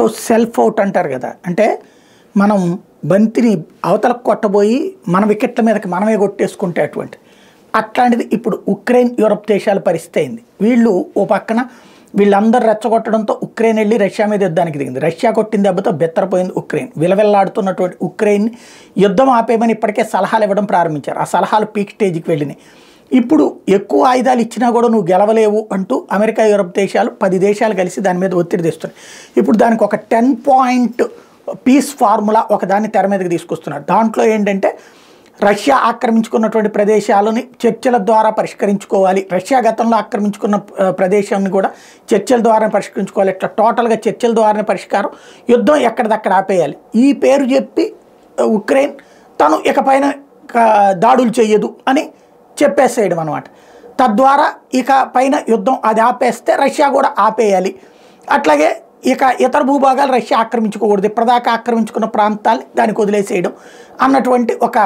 క్రికెట్లో self out అంటారు కదా, అంటే మనం బంతిని అవతలకు కొట్టబోయి మన వికెట్ల మీదకి మనమే కొట్టేసుకుంటే అట్లాంటిది ఇప్పుడు ఉక్రెయిన్ యూరప్ దేశాల పరిస్థితి అయింది. వీళ్ళు ఓ పక్కన వీళ్ళందరూ రెచ్చగొట్టడంతో ఉక్రెయిన్ వెళ్ళి రష్యా మీద యుద్ధానికి దిగింది. రష్యా కొట్టిన దెబ్బతో బెత్తరపోయింది ఉక్రెయిన్. విలవిల్లాడుతున్నటువంటి ఉక్రెయిన్ యుద్ధం ఆపేయమని ఇప్పటికే సలహాలు ఇవ్వడం ప్రారంభించారు. ఆ సలహాలు పీక్ స్టేజ్కి వెళ్ళినాయి. ఇప్పుడు ఎక్కువ ఆయుధాలు ఇచ్చినా కూడా నువ్వు గెలవలేవు అంటూ అమెరికా యూరప్ దేశాలు 10 దేశాలు కలిసి దాని మీద ఒత్తిడి తెస్తున్నాయి. ఇప్పుడు దానికి ఒక 10 పాయింట్ పీస్ ఫార్ములా ఒకదాన్ని తెర మీదకి తీసుకొస్తున్నారు. దాంట్లో ఏంటంటే రష్యా ఆక్రమించుకున్నటువంటి ప్రదేశాలని చర్చల ద్వారా పరిష్కరించుకోవాలి, రష్యా గతంలో ఆక్రమించుకున్న ప్రదేశాన్ని కూడా చర్చల ద్వారా పరిష్కరించుకోవాలి, ఇట్లా టోటల్గా చర్చల ద్వారానే పరిష్కారం, యుద్ధం ఎక్కడిదక్కడ ఆపేయాలి. ఈ పేరు చెప్పి ఉక్రెయిన్ తను ఇకపైన దాడులు చేయదు అని చెప్పేసేయడం అనమాట. తద్వారా ఇక పైన యుద్ధం అది ఆపేస్తే రష్యా కూడా ఆపేయాలి. అట్లాగే ఇక ఇతర భూభాగాలు రష్యా ఆక్రమించుకోకూడదు, ఇప్పటిదాకా ఆక్రమించుకున్న ప్రాంతాన్ని దానికి వదిలేసేయడం అన్నటువంటి ఒక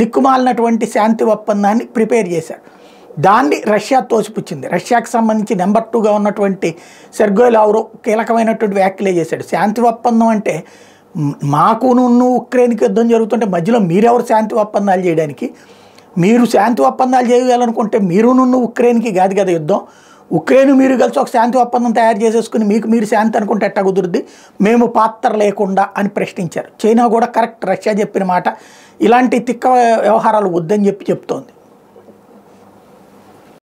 దిక్కుమాలినటువంటి శాంతి ఒప్పందాన్ని ప్రిపేర్ చేశారు. దాన్ని రష్యా తోసిపుచ్చింది. రష్యాకి సంబంధించి నెంబర్ 2గా ఉన్నటువంటి సెర్గోయ్ లావ్రోవ్ కీలకమైనటువంటి వ్యాఖ్యలే చేశాడు. శాంతి ఒప్పందం అంటే మాకు నువ్వు ఉక్రెయిన్కి యుద్ధం జరుగుతుంటే మధ్యలో మీరెవరు శాంతి ఒప్పందాలు చేయడానికి? మీరు శాంతి ఒప్పందాలు చేయాలనుకుంటే మీరు ఉక్రెయిన్కి కాదు కదా యుద్ధం. ఉక్రెయిన్ మీరు కలిసి ఒక శాంతి ఒప్పందం తయారు చేసేసుకుని మీకు మీరు శాంతి అనుకుంటే ఎట్టా కుదురుద్ది? మేము పాత్ర లేకుండా అని ప్రశ్నించారు. చైనా కూడా కరెక్ట్, రష్యా చెప్పిన మాట, ఇలాంటి తిక్క వ్యవహారాలు వద్దని చెప్తోంది.